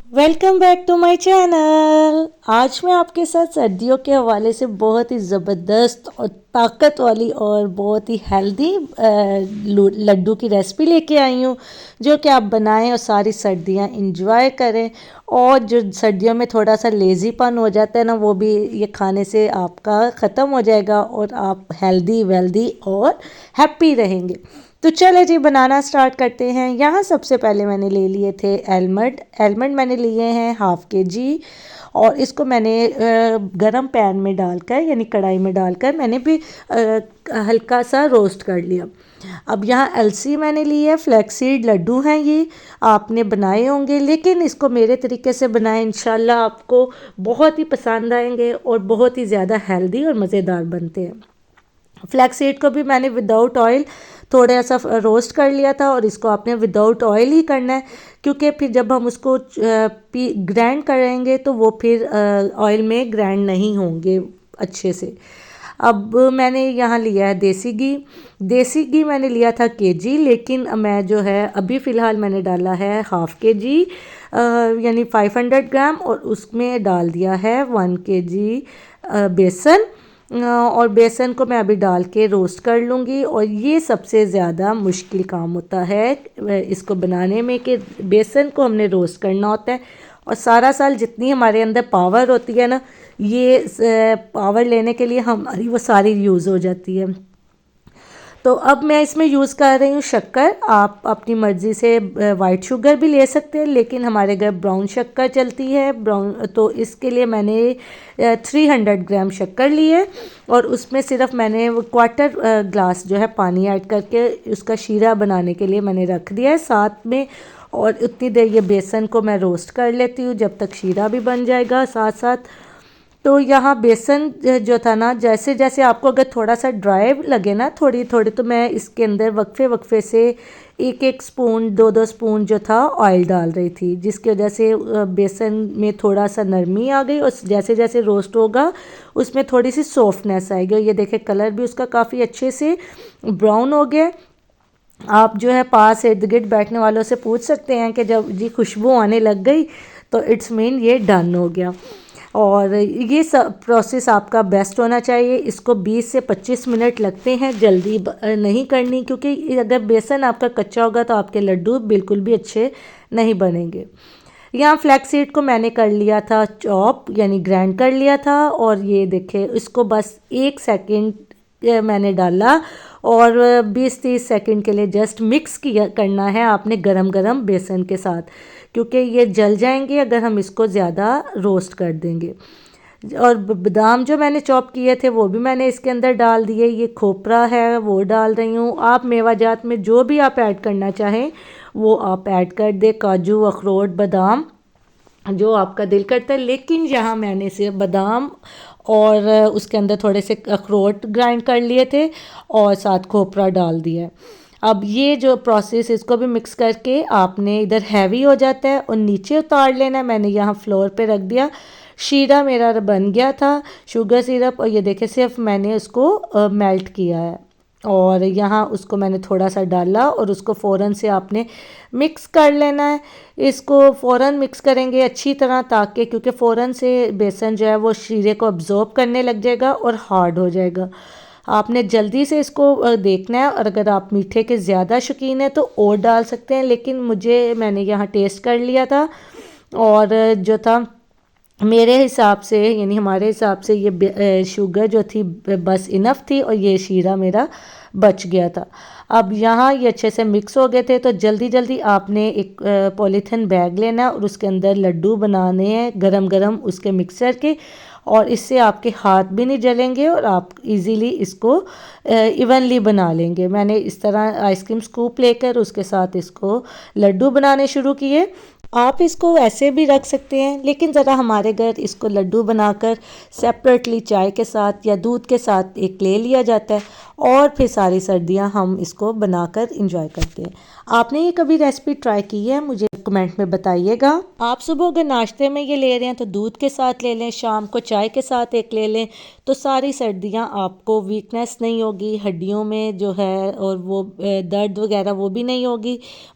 Welcome back to my channel. आज मैं आपके साथ सर्दियों के हवाले से बहुत ही ज़बरदस्त और ताकत वाली और बहुत ही हेल्दी लड्डू की रेसिपी लेके आई हूँ, जो कि आप बनाएं और सारी सर्दियाँ इंजॉय करें। और जो सर्दियों में थोड़ा सा लेज़ीपन हो जाता है ना, वो भी ये खाने से आपका ख़त्म हो जाएगा और आप हेल्दी वेल्दी और हैप्पी रहेंगे। तो चले जी बनाना स्टार्ट करते हैं। यहाँ सबसे पहले मैंने ले लिए थे एलमंड मैंने लिए हैं ½ kg। और इसको मैंने गरम पैन में डालकर यानी कढ़ाई में डालकर मैंने भी हल्का सा रोस्ट कर लिया। अब यहाँ अलसी मैंने ली है, फ्लैक्सीड लड्डू हैं ये, आपने बनाए होंगे लेकिन इसको मेरे तरीके से बनाएं, इंशाल्लाह आपको बहुत ही पसंद आएंगे और बहुत ही ज़्यादा हेल्दी और मज़ेदार बनते हैं। फ्लैक्स सीड को भी मैंने विदाउट ऑयल थोड़ा सा रोस्ट कर लिया था और इसको आपने विदाउट ऑयल ही करना है, क्योंकि फिर जब हम उसको ग्राइंड करेंगे तो वो फिर ऑयल में ग्राइंड नहीं होंगे अच्छे से। अब मैंने यहाँ लिया है देसी घी मैंने लिया था kg, लेकिन मैं जो है अभी फ़िलहाल मैंने डाला है ½ kg यानी 500 ग्राम, और उसमें डाल दिया है 1 kg बेसन। और बेसन को मैं अभी डाल के रोस्ट कर लूँगी। और ये सबसे ज़्यादा मुश्किल काम होता है इसको बनाने में, कि बेसन को हमने रोस्ट करना होता है। और सारा साल जितनी हमारे अंदर पावर होती है ना, ये पावर लेने के लिए हमारी वो सारी यूज़ हो जाती है। तो अब मैं इसमें यूज़ कर रही हूँ शक्कर। आप अपनी मर्ज़ी से वाइट शुगर भी ले सकते हैं, लेकिन हमारे घर ब्राउन शक्कर चलती है ब्राउन, तो इसके लिए मैंने 300 ग्राम शक्कर ली है। और उसमें सिर्फ मैंने क्वार्टर ग्लास जो है पानी ऐड करके उसका शीरा बनाने के लिए मैंने रख दिया है साथ में। और उतनी देर ये बेसन को मैं रोस्ट कर लेती हूँ जब तक शीरा भी बन जाएगा साथ साथ। तो यहाँ बेसन जो था ना, जैसे जैसे आपको अगर थोड़ा सा ड्राई लगे ना थोड़ी थोड़ी, तो मैं इसके अंदर वक्फे वक्फे से 1 1 स्पून 2 2 स्पून जो था ऑयल डाल रही थी, जिसकी वजह से बेसन में थोड़ा सा नरमी आ गई और जैसे जैसे रोस्ट होगा उसमें थोड़ी सी सॉफ्टनेस आएगी। ये देखें कलर भी उसका काफ़ी अच्छे से ब्राउन हो गया। आप जो है पास इर्द गिर्द बैठने वालों से पूछ सकते हैं कि जब जी खुशबू आने लग गई तो इट्स मीन ये डन हो गया। और ये सब प्रोसेस आपका बेस्ट होना चाहिए। इसको 20 से 25 मिनट लगते हैं, जल्दी नहीं करनी, क्योंकि अगर बेसन आपका कच्चा होगा तो आपके लड्डू बिल्कुल भी अच्छे नहीं बनेंगे। यहाँ फ्लैक्स सीड को मैंने कर लिया था चॉप यानी ग्राइंड कर लिया था। और ये देखें इसको बस 1 सेकंड मैंने डाला और 20 30 सेकंड के लिए जस्ट मिक्स किया करना है आपने गरम गरम बेसन के साथ, क्योंकि ये जल जाएंगे अगर हम इसको ज़्यादा रोस्ट कर देंगे। और बादाम जो मैंने चॉप किए थे वो भी मैंने इसके अंदर डाल दिए। ये खोपरा है वो डाल रही हूँ। आप मेवा जात में जो भी आप ऐड करना चाहें वो आप ऐड कर दे, काजू अखरोट बादाम जो आपका दिल करता है। लेकिन यहाँ मैंने सिर्फ बादाम और उसके अंदर थोड़े से अखरोट ग्राइंड कर लिए थे और साथ खोपरा डाल दिया। अब ये जो प्रोसेस इसको भी मिक्स करके आपने इधर हैवी हो जाता है और नीचे उतार लेना है। मैंने यहाँ फ्लोर पे रख दिया। शीरा मेरा बन गया था शुगर सिरप, और ये देखे सिर्फ मैंने उसको मेल्ट किया है। और यहाँ उसको मैंने थोड़ा सा डाला और उसको फ़ौरन से आपने मिक्स कर लेना है। इसको फ़ौरन मिक्स करेंगे अच्छी तरह, ताकि क्योंकि फ़ौरन से बेसन जो है वो शीरे को अब्ज़ॉर्ब करने लग जाएगा और हार्ड हो जाएगा। आपने जल्दी से इसको देखना है। और अगर आप मीठे के ज़्यादा शौकीन हैं तो और डाल सकते हैं, लेकिन मैंने यहाँ टेस्ट कर लिया था और जो था मेरे हिसाब से यानी हमारे हिसाब से ये शुगर जो थी बस इनफ थी और ये शीरा मेरा बच गया था। अब यहाँ ये अच्छे से मिक्स हो गए थे, तो जल्दी जल्दी आपने एक पॉलीथिन बैग लेना और उसके अंदर लड्डू बनाने हैं गरम गरम उसके मिक्सर के। और इससे आपके हाथ भी नहीं जलेंगे और आप इजीली इसको इवनली बना लेंगे। मैंने इस तरह आइसक्रीम स्कूप लेकर उसके साथ इसको लड्डू बनाने शुरू किए। आप इसको ऐसे भी रख सकते हैं, लेकिन ज़रा हमारे घर इसको लड्डू बनाकर सेपरेटली चाय के साथ या दूध के साथ एक ले लिया जाता है और फिर सारी सर्दियां हम इसको बनाकर इंजॉय करते हैं। आपने ये कभी रेसिपी ट्राई की है? मुझे कमेंट में बताइएगा। आप सुबह अगर नाश्ते में ये ले रहे हैं तो दूध के साथ ले लें, शाम को चाय के साथ एक ले लें, तो सारी सर्दियां आपको वीकनेस नहीं होगी हड्डियों में जो है, और वो दर्द वगैरह वो भी नहीं होगी।